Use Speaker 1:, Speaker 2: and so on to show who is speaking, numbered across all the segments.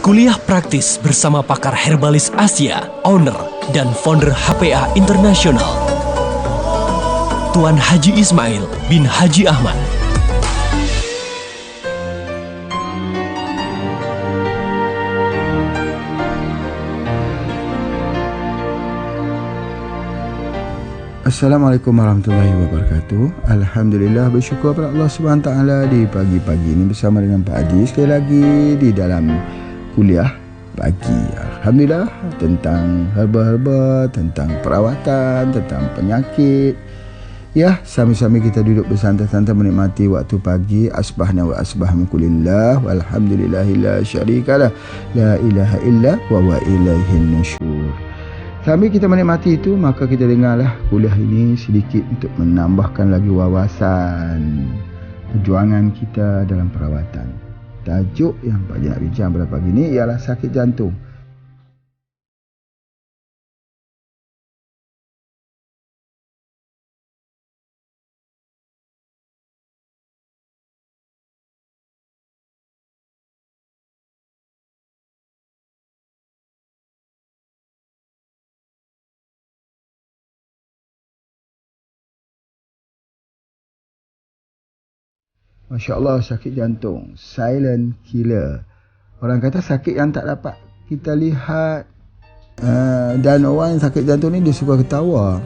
Speaker 1: Kuliah praktis bersama pakar herbalis Asia, owner dan founder HPA Internasional, Tuan Haji Ismail bin Haji Ahmad.
Speaker 2: Assalamualaikum warahmatullahi wabarakatuh. Alhamdulillah, bersyukur kepada Allah SWT di pagi-pagi ini bersama dengan Pak Haji sekali lagi di dalam kuliah pagi. Alhamdulillah, tentang herba-herba, tentang perawatan, tentang penyakit. Ya, sami-sami kita duduk bersantai-santai menikmati waktu pagi. Asbahna wa asbah min kulillah walhamdulillahillah syarikalah la ilaha illa wa ilaihin nusyur. Sambil kita menikmati itu, maka kita dengarlah kuliah ini sedikit untuk menambahkan lagi wawasan perjuangan kita dalam perawatan. Tajuk yang Pak Haji nak bincang pada pagi ini ialah sakit jantung. Masya Allah, sakit jantung, silent killer. Orang kata sakit yang tak dapat kita lihat. Dan orang yang sakit jantung ni dia suka ketawa.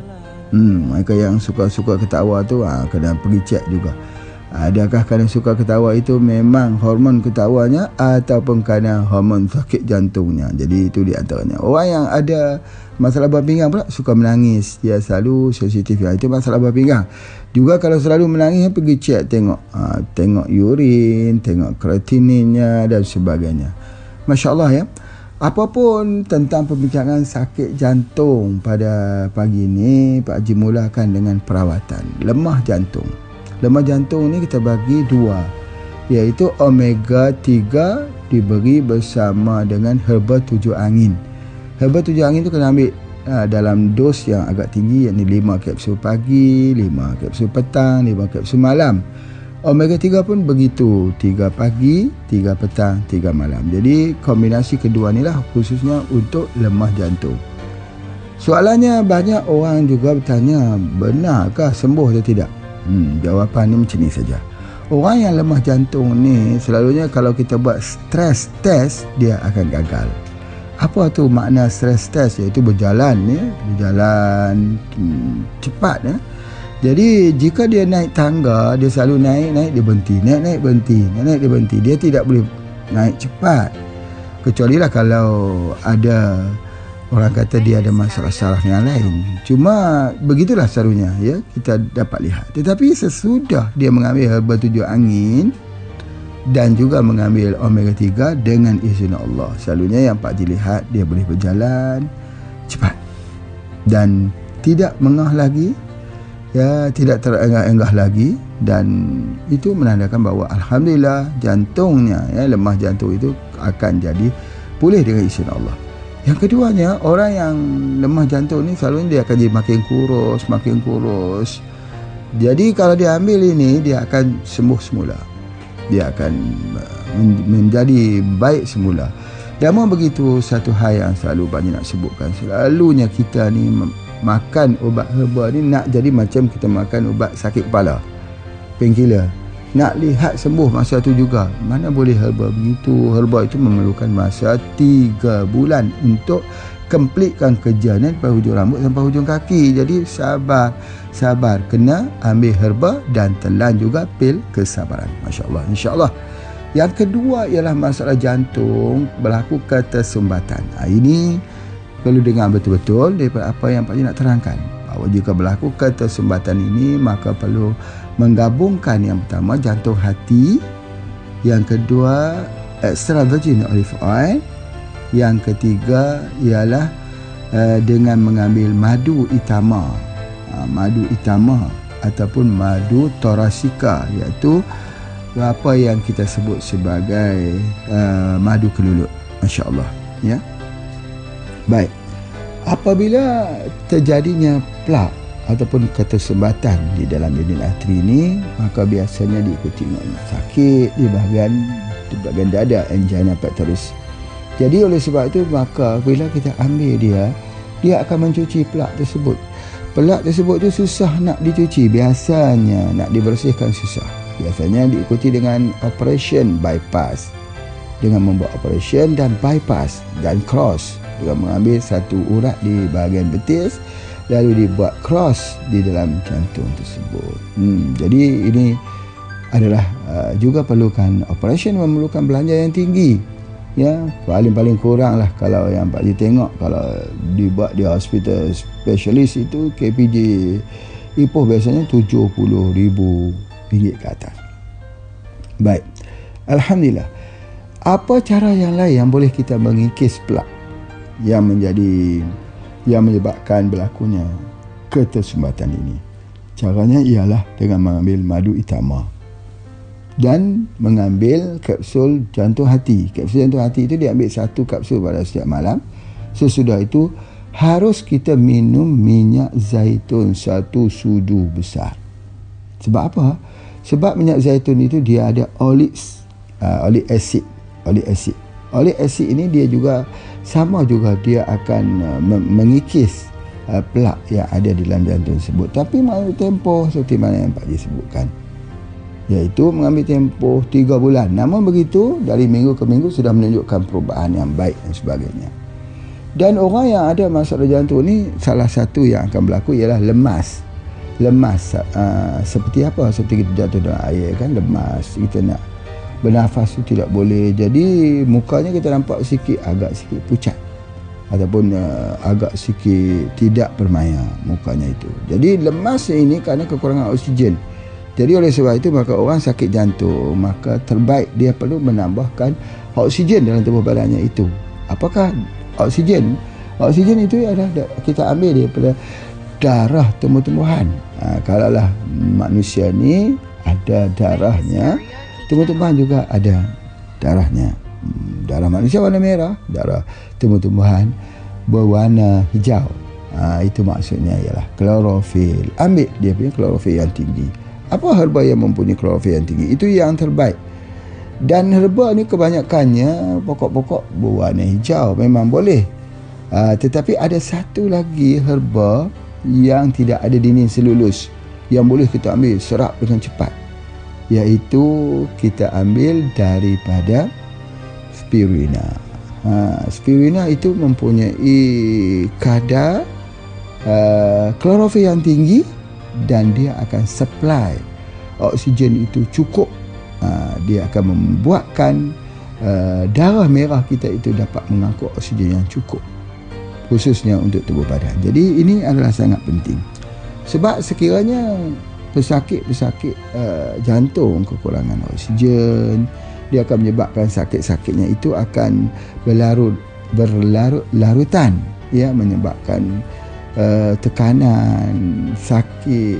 Speaker 2: Mereka yang suka ketawa tu kena pergi cek juga. Adakah kerana suka ketawa itu memang hormon ketawanya ataupun kerana hormon sakit jantungnya. Jadi itu di antaranya. Orang yang ada masalah buah pinggang pula suka menangis. Dia selalu sensitif. Itu masalah buah pinggang. Juga kalau selalu menangis, pergi cek, tengok urin, tengok kreatininnya dan sebagainya. Masya Allah ya. Apapun tentang perbincangan sakit jantung pada pagi ini, Pak Haji mulakan dengan perawatan lemah jantung. Lemah jantung ni kita bagi dua, iaitu omega 3 diberi bersama dengan herba tujuh angin. Herba tujuh angin tu kena ambil dalam dos yang agak tinggi, yakni 5 kapsul pagi, 5 kapsul petang, 5 kapsul malam. Omega 3 pun begitu, 3 pagi, 3 petang, 3 malam. Jadi kombinasi kedua ni lah khususnya untuk lemah jantung. Soalannya, banyak orang juga bertanya, benarkah sembuh atau tidak? Jawapan ni macam ni saja. Orang yang lemah jantung ni selalunya kalau kita buat stress test, dia akan gagal. Apa tu makna stress test? Iaitu berjalan cepat ya. Jadi jika dia naik tangga, dia selalu naik dia berhenti, naik dia berhenti. Dia tidak boleh naik cepat. Kecuali lah kalau ada orang kata dia ada masalah saraf yang lain. Cuma begitulah selalunya ya, kita dapat lihat. Tetapi sesudah dia mengambil herba tujuh angin dan juga mengambil omega 3 dengan izin Allah, selalunya yang Pak Haji lihat, dia boleh berjalan cepat dan tidak mengah lagi ya, tidak terengah-engah lagi, dan itu menandakan bahawa alhamdulillah jantungnya ya, lemah jantung itu akan jadi pulih dengan izin Allah. Yang keduanya, orang yang lemah jantung ni selalunya dia akan jadi makin kurus. Jadi kalau dia ambil ini, dia akan sembuh semula. Dia akan menjadi baik semula. Namun begitu, satu hal yang selalu banyak nak sebutkan, selalunya kita ni makan ubat herba ni nak jadi macam kita makan ubat sakit kepala, painkiller. Nak lihat sembuh masa tu juga, mana boleh herba begitu. Herba itu memerlukan masa 3 bulan untuk completekan kerjanya dari hujung rambut sampai hujung kaki. Jadi sabar, kena ambil herba dan telan juga pil kesabaran. Masya Allah, insya Allah. Yang kedua ialah masalah jantung berlaku ketersumbatan. Ini perlu dengar betul-betul daripada apa yang Pak Haji nak terangkan, bahawa jika berlaku ketersumbatan ini, maka perlu menggabungkan yang pertama jantung hati, yang kedua extra virgin olive oil, yang ketiga ialah dengan mengambil madu itama, ataupun madu torasika, iaitu apa yang kita sebut sebagai madu kelulut. Masya Allah ya. Baik, apabila terjadinya plak ataupun ketersebatan di dalam dinding arteri ini, maka biasanya diikuti dengan sakit di bahagian dada, angina pectoris. Jadi oleh sebab itu maka bila kita ambil dia akan mencuci pelak tersebut. Pelak tersebut tu susah nak dicuci. Biasanya nak dibersihkan susah. Biasanya diikuti dengan operation bypass. Dengan membuat operation dan bypass dan cross. Dengan mengambil satu urat di bahagian betis lalu dibuat cross di dalam jantung tersebut. Jadi ini adalah juga perlukan operation, memerlukan belanja yang tinggi. Ya, paling kurang lah kalau yang Pak Ji tengok, kalau dibuat di hospital spesialis itu KPJ Ipoh biasanya RM70,000 ke atas. Baik, Alhamdulillah. Apa cara yang lain yang boleh kita mengikis pelak yang menyebabkan berlakunya ketersumbatan ini? Caranya ialah dengan mengambil madu itama dan mengambil kapsul jantung hati. Kapsul jantung hati itu diambil 1 kapsul pada setiap malam. Sesudah itu harus kita minum minyak zaitun 1 sudu besar. Sebab apa? Sebab minyak zaitun itu dia ada oleic acid. Oleic acid ini dia juga sama juga, dia akan mengikis pelak yang ada di dalam jantung tersebut. Tapi mengambil tempoh seperti mana yang Pak Ji sebutkan, iaitu mengambil tempoh 3 bulan. Namun begitu, dari minggu ke minggu sudah menunjukkan perubahan yang baik dan sebagainya. Dan orang yang ada masalah jantung ni, salah satu yang akan berlaku ialah lemas. Seperti apa? Seperti kita jatuh dalam air kan, lemas. Kita nak bernafas tu tidak boleh. Jadi mukanya kita nampak agak sikit pucat ataupun agak sikit tidak bermaya mukanya itu. Jadi lemas ini kerana kekurangan oksigen. Jadi oleh sebab itu maka orang sakit jantung, maka terbaik dia perlu menambahkan oksigen dalam tubuh badannya itu. Apakah oksigen? Oksigen itu adalah kita ambil daripada darah tumbuh-tumbuhan. Kalaulah manusia ni ada darahnya, tumbuh-tumbuhan juga ada darahnya. Darah manusia warna merah, darah tumbuh-tumbuhan berwarna hijau. Itu maksudnya ialah klorofil. Ambil dia punya klorofil yang tinggi. Apa herba yang mempunyai klorofil yang tinggi? Itu yang terbaik. Dan herba ni kebanyakannya pokok-pokok berwarna hijau. Memang boleh. Tetapi ada satu lagi herba yang tidak ada dinding selulus yang boleh kita ambil serap dengan cepat. Iaitu kita ambil daripada spirulina. Spirulina itu mempunyai kadar klorofil yang tinggi dan dia akan supply oksigen itu cukup. Dia akan membuatkan darah merah kita itu dapat mengangkut oksigen yang cukup, khususnya untuk tubuh badan. Jadi ini adalah sangat penting. Sebab sekiranya pesakit-pesakit jantung kekurangan oksigen, dia akan menyebabkan sakit-sakitnya itu akan berlarut-larutan, ya, menyebabkan tekanan, sakit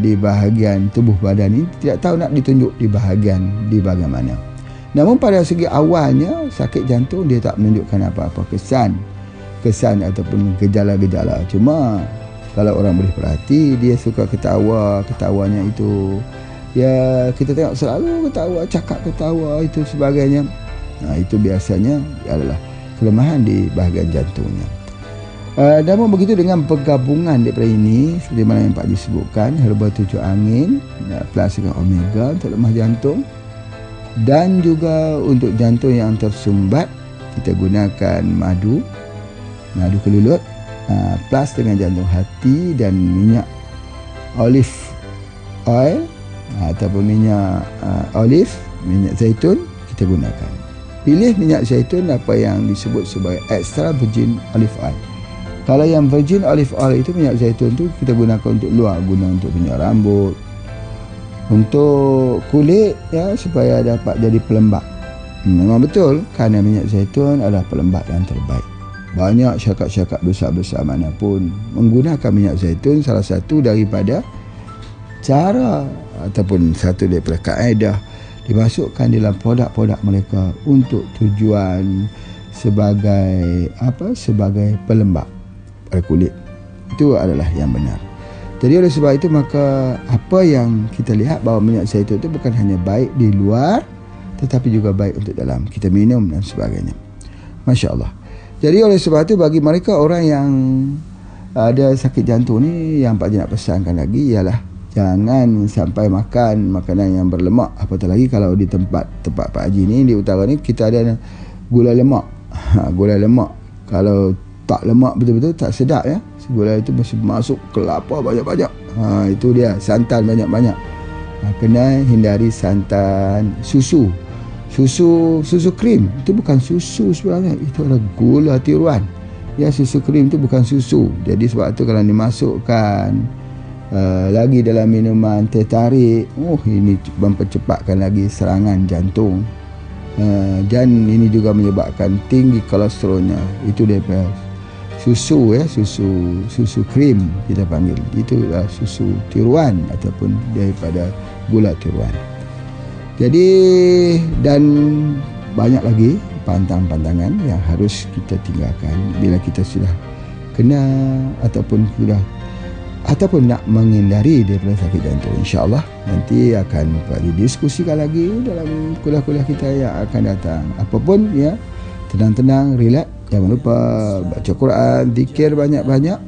Speaker 2: di bahagian tubuh badan ini tidak tahu nak ditunjuk di bahagian mana. Namun pada segi awalnya sakit jantung dia tak menunjukkan apa-apa kesan ataupun gejala-gejala. Cuma kalau orang boleh perhati, dia suka ketawanya itu, ya, kita tengok selalu cakap ketawa itu sebagainya. Itu biasanya adalah kelemahan di bahagian jantungnya. Namun begitu dengan penggabungan daripada ini, seperti mana yang Pak Ji sebutkan, herba 7 angin plus dengan omega untuk lemah jantung, dan juga untuk jantung yang tersumbat kita gunakan madu kelulut plus dengan jantung hati dan minyak olive oil ataupun minyak olive, minyak zaitun kita gunakan. Pilih minyak zaitun apa yang disebut sebagai extra virgin olive oil. Kalau yang virgin olive oil itu minyak zaitun tu kita gunakan untuk luar, guna untuk minyak rambut, untuk kulit, ya, supaya dapat jadi pelembab. Memang betul kerana minyak zaitun adalah pelembab yang terbaik. Banyak syarikat-syarikat besar-besar manapun menggunakan minyak zaitun. Salah satu daripada cara ataupun satu daripada kaedah dimasukkan dalam produk-produk mereka untuk tujuan sebagai pelembab pada kulit. Itu adalah yang benar. Jadi oleh sebab itu maka apa yang kita lihat bahawa minyak zaitun itu bukan hanya baik di luar tetapi juga baik untuk dalam. Kita minum dan sebagainya. Masya Allah. Jadi oleh sebab itu bagi mereka orang yang ada sakit jantung ni, yang Pak Haji nak pesankan lagi ialah jangan sampai makan makanan yang berlemak. Apatah lagi kalau di tempat Pak Haji ni di utara ni kita ada gula lemak. Gula lemak kalau tak lemak betul-betul tak sedap ya. Gula itu mesti masuk kelapa banyak-banyak. Itu dia, santan banyak-banyak. Kena hindari santan. Susu krim itu bukan susu sebenarnya, itu adalah gula tiruan. Ya, susu krim itu bukan susu. Jadi sebab tu kalau dimasukkan lagi dalam minuman teh tarik, ini mempercepatkan lagi serangan jantung. Dan ini juga menyebabkan tinggi kolesterolnya. Itu daripada susu ya, susu krim kita panggil. Itu susu tiruan ataupun daripada gula tiruan. Jadi dan banyak lagi pantang-pantangan yang harus kita tinggalkan bila kita sudah kena ataupun nak menghindari daripada sakit jantung. InsyaAllah nanti akan didiskusikan lagi dalam kuliah-kuliah kita yang akan datang. Apapun ya, tenang-tenang, relax. Jangan lupa baca Quran, zikir banyak-banyak.